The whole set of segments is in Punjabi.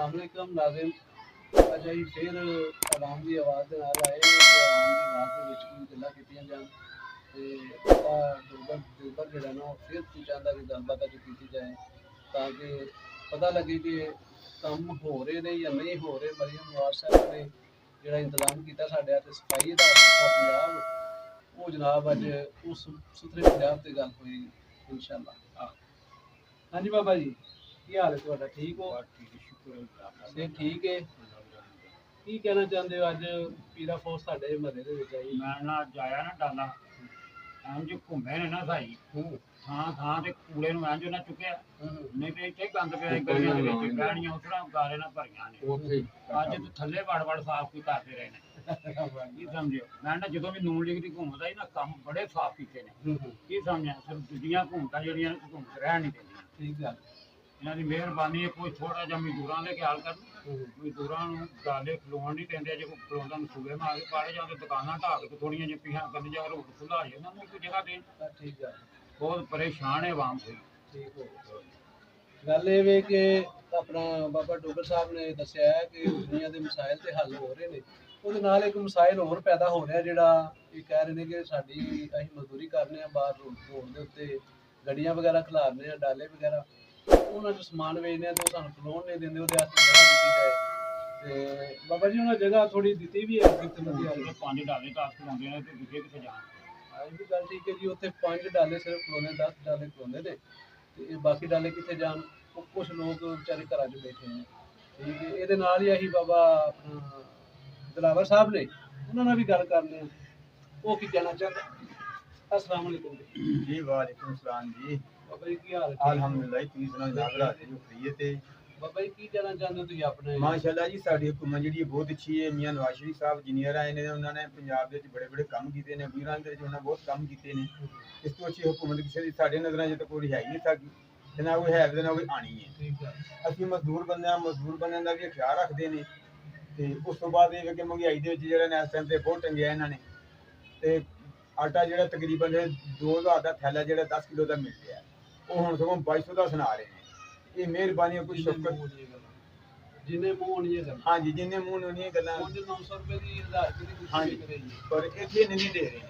अस्सलाम वालेकुम नाज़रीन। ਅੱਜ ਅਸੀਂ ਫਿਰ ਆਵਾਮ ਦੀ ਆਵਾਜ਼ ਦੇ ਨਾਲ ਆਏ ਤੇ ਆਵਾਮ ਦੀ ਆਵਾਜ਼ ਦੇ ਵਿੱਚ ਕੋਈ ਗੱਲਾਂ ਕੀਤੀਆਂ ਜਾਣ ਤੇ ਬਾਬਾ ਦਿਲਬਰ ਜਿਹੜਾ ਨਾ ਉਹ ਫਿਰ ਚਾਹੁੰਦਾ ਕਿ ਗੱਲਬਾਤ ਅੱਜ ਕੀਤੀ ਜਾਏ ਤਾਂ ਕਿ ਪਤਾ ਲੱਗੇ ਕਿ ਕੰਮ ਹੋ ਰਹੇ ਨੇ ਜਾਂ ਨਹੀਂ ਹੋ ਰਹੇ। ਮਰੀਮ ਨਵਾਜ਼ ਸਾਹਿਬ ਨੇ ਜਿਹੜਾ ਇੰਤਜ਼ਾਮ ਕੀਤਾ ਸਾਡੇ ਹੱਥ ਸਫਾਈ ਦਾ ਪੰਜਾਬ ਉਹ ਜਨਾਬ ਅੱਜ ਉਸ ਸੁਥਰੇ ਪੰਜਾਬ ਤੇ ਗੱਲ ਹੋਈ ਇਨਸ਼ਾਅੱਲਾ। ਹਾਂਜੀ ਬਾਬਾ ਜੀ, ਕੀ ਹਾਲ ਹੈ ਤੁਹਾਡਾ? ਠੀਕ ਹੋ? ਸਿਹਤ ਠੀਕ ਹੈ? ਕੀ ਕਹਿਣਾ ਚਾਹੁੰਦੇ ਹੋ? ਅੱਜ ਪੀਰਾ ਫੋਸ ਸਾਡੇ ਮਹੱਲੇ ਦੇ ਵਿੱਚ ਆਈ। ਮੈਂ ਨਾ ਅੱਜ ਆਇਆ ਨਾ ਡਾਲਾ ਇੰਜ ਘੁੰਮੇ ਨੇ ਨਾ ਸਾਈ ਥਾਂ ਥਾਂ ਤੇ ਕੂੜੇ ਨੂੰ ਇੰਜ ਨਾ ਚੁੱਕਿਆ, ਨਹੀਂ ਤੇ ਇੱਥੇ ਗੰਦ ਪਿਆ ਗਲੀਆਂ ਦੇ ਵਿੱਚ ਬਹਿਣੀਆਂ ਉਤਰਾਂ ਗਾਰੇ ਨਾਲ ਭਰੀਆਂ ਨੇ। ਅੱਜ ਤੇ ਥੱਲੇ ਵੜ ਵੜ ਸਾਫ਼ ਕੀ ਕਰਦੇ ਰਹੇ ਨੇ। ਕੀ ਸਮਝਿਓ? ਮੈਂ ਨਾ ਜਦੋਂ ਵੀ ਨੂਨ ਲੀਗ ਦੀ ਘੁੰਮਦਾ ਹੀ ਨਾ ਕੰਮ ਬੜੇ ਸਾਫ਼ ਕੀਤੇ ਨੇ। ਕੀ ਸਮਝਿਆ? ਸਿਰਫ ਦੂਜੀਆਂ ਘੁੰਮਤਾਂ ਜਿਹੜੀਆਂ ਘੁੰਮਤ ਰਹਿਣ ਨਹੀਂ ਦਿੰਦੀਆਂ। ਠੀਕ ਗੱਲ। ਇਹਨਾਂ ਦੀ ਮਿਹਰਬਾਨੀ ਹੈ। ਕੋਈ ਥੋੜਾ ਜਿਹਾ ਮਜ਼ਦੂਰਾਂ ਦੇ ਖਿਆਲ ਕਰਨ, ਮਜ਼ਦੂਰਾਂ ਨੂੰ ਗਾਲੇ ਖਲੋਣ ਨਹੀਂ ਦਿੰਦੇ। ਜੇ ਕੋਈ ਖਲੋਂਦਾ ਮਸੂਬੇ ਮਾਰ ਕੇ ਪਾੜੇ ਜਾਂਦੇ ਦੁਕਾਨਾਂ ਢਾਹ ਕੇ ਥੋੜੀਆਂ ਜਿਹੀਆਂ ਪੀਹਾਂ ਕੰਨ ਜਾ ਰੋਡ ਖੁੱਲਾ ਹੋ ਜਾਂਦਾ, ਕੋਈ ਜਗ੍ਹਾ ਦੇਣ। ਠੀਕ ਹੈ। ਬਹੁਤ ਪਰੇਸ਼ਾਨ ਹੈ ਆਵਾਮ ਕੋਈ। ਠੀਕ ਹੋ ਗੱਲ ਇਹ ਵੇ ਕਿ ਆਪਣਾ ਬਾਬਾ ਡੋਗਰ ਸਾਹਿਬ ਨੇ ਦੱਸਿਆ ਹੈ ਕਿ ਦੁਨੀਆ ਦੇ ਮਸਾਇਲ ਤੇ ਹੱਲ ਹੋ ਰਹੇ ਨੇ, ਉਹਦੇ ਨਾਲ ਇੱਕ ਮਸਾਇਲ ਹੋਰ ਪੈਦਾ ਹੋ ਰਿਹਾ ਜਿਹੜਾ ਇਹ ਕਹਿ ਰਹੇ ਨੇ ਕਿ ਸਾਡੀ ਅਸੀਂ ਮਜ਼ਦੂਰੀ ਕਰਨੇ ਆ ਬਾਹਰ ਰੋਡ ਦੇ ਉੱਤੇ ਗੱਡੀਆਂ ਵਗੈਰਾ ਖਿਲਾਰਨੇ ਆ ਡਾਲੇ ਵਗੈਰਾ, ਉਹਨਾਂ 'ਚ ਸਮਾਨ ਵੇਚਦੇ ਆ ਤੇ ਉਹ ਸਾਨੂੰ ਖਲੋਣ ਨਹੀਂ ਦਿੰਦੇ। ਉਹਦੇ ਵਾਸਤੇ ਜਗ੍ਹਾ ਦਿੱਤੀ ਜਾਏ ਤੇ ਬਾਬਾ ਜੀ ਉਹਨਾਂ ਜਗ੍ਹਾ ਥੋੜੀ ਦਿੱਤੀ ਵੀ ਹੈ। ਪੰਜ ਡਾਲੇ ਟਾਸ ਖਲਾਉਂਦੇ ਨੇ ਤੇ ਦੂਜੇ ਕਿੱਥੇ ਜਾਣ? ਇਹ ਵੀ ਗੱਲ ਠੀਕ ਹੈ ਜੀ। ਉੱਥੇ 5 ਡਾਲੇ ਸਿਰਫ ਖਲੋਂਦੇ, 10 ਡਾਲੇ ਖਲੋਂਦੇ ਨੇ ਤੇ ਬਾਕੀ ਡਾਲੇ ਕਿੱਥੇ ਜਾਣ? ਉਹ ਕੁਛ ਲੋਕ ਵਿਚਾਰੇ ਘਰਾਂ 'ਚ ਬੈਠੇ ਨੇ। ਠੀਕ ਹੈ। ਇਹਦੇ ਨਾਲ ਹੀ ਅਸੀਂ ਬਾਬਾ ਆਪਣਾ ਦਿਲਾਵਰ ਸਾਹਿਬ ਨੇ ਉਹਨਾਂ ਨਾਲ ਵੀ ਗੱਲ ਕਰਨੀ ਆ, ਉਹ ਕੀ ਕਹਿਣਾ ਚਾਹੁੰਦੇ। अस्सलाम वालेकुम जी। वालेकुम सलाम जी। बाबा जी की हाल है? अल्हम्दुलिल्लाह। ਤੁਸੀਂ ਸੁਣਾਓ ਜਨਾਬ? ਰਾਤ ਨੂੰ ਖਰੀਏ ਤੇ बाबा जी की कहना चाहते हो ਤੁਸੀਂ ਆਪਣੇ? ਮਾਸ਼ਾਅੱਲਾ ਜੀ, ਸਾਡੀ ਹਕੂਮਤ ਜਿਹੜੀ ਬਹੁਤ ਅੱਛੀ ਹੈ। ਮੀਆਂ ਨਵਾਜ਼ ਸ਼ਰੀਫ ਸਾਹਿਬ ਜੀਨੀਅਰ ਆਏ ਨੇ, ਉਹਨਾਂ ਨੇ ਪੰਜਾਬ ਦੇ ਵਿੱਚ ਬੜੇ ਬੜੇ ਕੰਮ ਕੀਤੇ ਨੇ। ਵੀਰਾਂ ਦੇ ਵਿੱਚ ਉਹਨਾਂ ਬਹੁਤ ਕੰਮ ਕੀਤੇ ਨੇ। ਇਸ ਤੋਂ ਅੱਛੀ ਹਕੂਮਤ ਕਿਸੇ ਦੀ ਸਾਡੇ ਨਜ਼ਰਾਂ 'ਚ ਤਾਂ ਕੋਈ ਹੈ ਹੀ ਨਹੀਂ ਸਕਦੀ ਤੇ ਨਾ ਕੋਈ ਹੈ ਤੇ ਨਾ ਕੋਈ ਆਣੀ ਹੈ। ਠੀਕ ਹੈ। ਅਸੀਂ ਮਜ਼ਦੂਰ ਬੰਦਿਆਂ ਦਾ ਵੀ ਖਿਆਲ ਰੱਖਦੇ ਨੇ ਤੇ ਉਸ ਤੋਂ ਬਾਅਦ ਇਹ ਕਿ ਮਹਿੰਗਾਈ ਦੇ ਵਿੱਚ ਜਿਹੜਾ ਨੇ ਇਸ ਟਾਈਮ ਤੇ ਬਹੁਤ ਟੰਗਿਆ ਇਹਨਾਂ ਨੇ ਤੇ ਆਟਾ ਜਿਹੜਾ ਤਕਰੀਬਨ 2000 ਦਾ ਥੈਲਾ ਜਿਹੜਾ 10 ਕਿਲੋ ਦਾ ਮਿਲ ਰਿਹਾ, ਉਹ ਹੁਣ ਸਗੋਂ 2200 ਦਾ ਸੁਣਾ ਰਹੇ ਨੇ। ਇਹ ਮਿਹਰਬਾਨੀ ਕੋਈ ਸ਼ੁਕਰ ਜਿੰਨੇ ਮੂੰਹ ਨਹੀਂ ਗੱਲ। ਹਾਂਜੀ, ਜਿੰਨੇ ਮੂੰਹ ਨੂੰ ਨਹੀਂ ਗੱਲਾਂ। 900 ਰੁਪਏ ਦੀ 1000 ਰੁਪਏ ਦੀ ਹਾਂਜੀ, ਪਰ ਇੱਥੇ ਨਹੀਂ ਦੇ ਰਹੇ।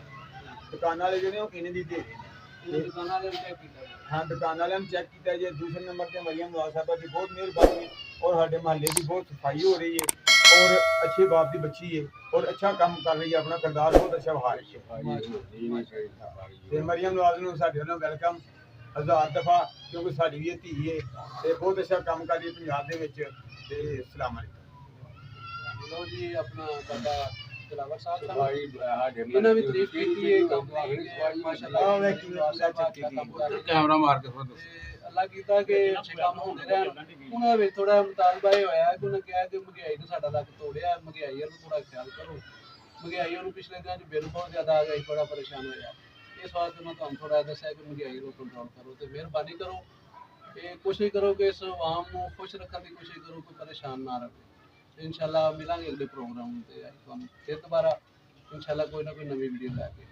ਦੁਕਾਨ ਵਾਲੇ ਜਿਹੜੇ ਉਹ ਕਿੰਨੇ ਦੀ ਦੇ ਰਹੇ ਨੇ। ਦੁਕਾਨ ਵਾਲੇ ਨੂੰ ਚੈੱਕ ਕੀਤਾ? ਹਾਂ, ਦੁਕਾਨ ਵਾਲਿਆਂ ਨੂੰ ਚੈੱਕ ਕੀਤਾ ਜੀ। ਦੂਸਰੇ ਨੰਬਰ ਤੇ ਮਰੀਮ ਨਵਾਜ਼ ਸਾਹਿਬਾ ਦੀ ਬਹੁਤ ਮਿਹਰਬਾਨੀ ਹੈ और ਸਾਡੇ ਮਹੱਲੇ ਦੀ ਬਹੁਤ ਸਫਾਈ ਹੋ ਰਹੀ है और अच्छे बाप की बच्ची है और अच्छा काम कर रही है। अपना किरदार बहुत अच्छा वहा रही है। मरियम नवाज ਨੂੰ ਸਾਡੇ ਵੱਲੋਂ ਵੈਲਕਮ 1000 ਦਫਾ, ਕਿਉਂਕਿ ਸਾਡੀ ਵੀ ਧੀ ਹੈ ਤੇ ਬਹੁਤ ਅੱਛਾ ਕੰਮ ਕਰ ਰਹੀ ਹੈ ਪੰਜਾਬ ਦੇ ਵਿੱਚ। ਤੇ ਅਸਲਾਮ ਅਲੈਕੁਮ। ਲੋ ਜੀ, ਆਪਣਾ ਬਾਬਾ ਦਿਲਾਵਰ ਸਾਹਿਬ ਇਹਨਾਂ ਵੀ ਤਾਰੀਫ ਕੀਤੀ ਹੈ ਕੰਮ ਦੀ ਮਾਸ਼ਾਅੱਲਾ। ਕੈਮਰਾ ਮਾਰ ਕੇ ਅੱਲਾ ਕੀਤਾ ਕਿ ਅੱਛੇ ਕੰਮ ਹੁੰਦੇ ਰਹਿਣ। ਉਹਨਾਂ ਵਿੱਚ ਥੋੜਾ ਮੁਤਾਲਬਾ ਇਹ ਹੋਇਆ ਕਿ ਉਹਨਾਂ ਕਿਹਾ ਕਿ ਮਹਿੰਗਾਈ ਨੇ ਸਾਡਾ ਲੱਕ ਤੋੜਿਆ, ਮਹਿੰਗਾਈ ਨੂੰ ਥੋੜਾ ਖਿਆਲ ਕਰੋ। ਮਹਿੰਗਾਈ ਨੂੰ ਪਿਛਲੇ ਦਿਨਾਂ 'ਚ ਬਿੱਲ ਬਹੁਤ ਜ਼ਿਆਦਾ ਆ ਗਿਆ, ਬੜਾ ਪਰੇਸ਼ਾਨ ਹੋਇਆ। ਇਸ ਵਾਸਤੇ ਮੈਂ ਤੁਹਾਨੂੰ ਥੋੜਾ ਦੱਸਿਆ ਕਿ ਮਹਿੰਗਾਈ ਨੂੰ ਕੰਟਰੋਲ ਕਰੋ ਤੇ ਮਿਹਰਬਾਨੀ ਕਰੋ ਤੇ ਕੋਸ਼ਿਸ਼ ਕਰੋ ਕਿ ਇਸ ਆਵਾਮ ਨੂੰ ਖੁਸ਼ ਰੱਖਣ ਦੀ ਕੋਸ਼ਿਸ਼ ਕਰੋ, ਕੋਈ ਪਰੇਸ਼ਾਨ ਨਾ ਰਹੇ। ਇੰਸ਼ਾਅੱਲਾ ਮਿਲਾਂਗੇ ਅਗਲੇ ਪ੍ਰੋਗਰਾਮ ਤੇ ਤੁਹਾਨੂੰ ਫਿਰ ਦੁਬਾਰਾ ਇੰਸ਼ਾਅੱਲਾ ਕੋਈ ਨਾ ਕੋਈ ਨਵੀਂ ਵੀਡੀਓ ਲੈ ਕੇ।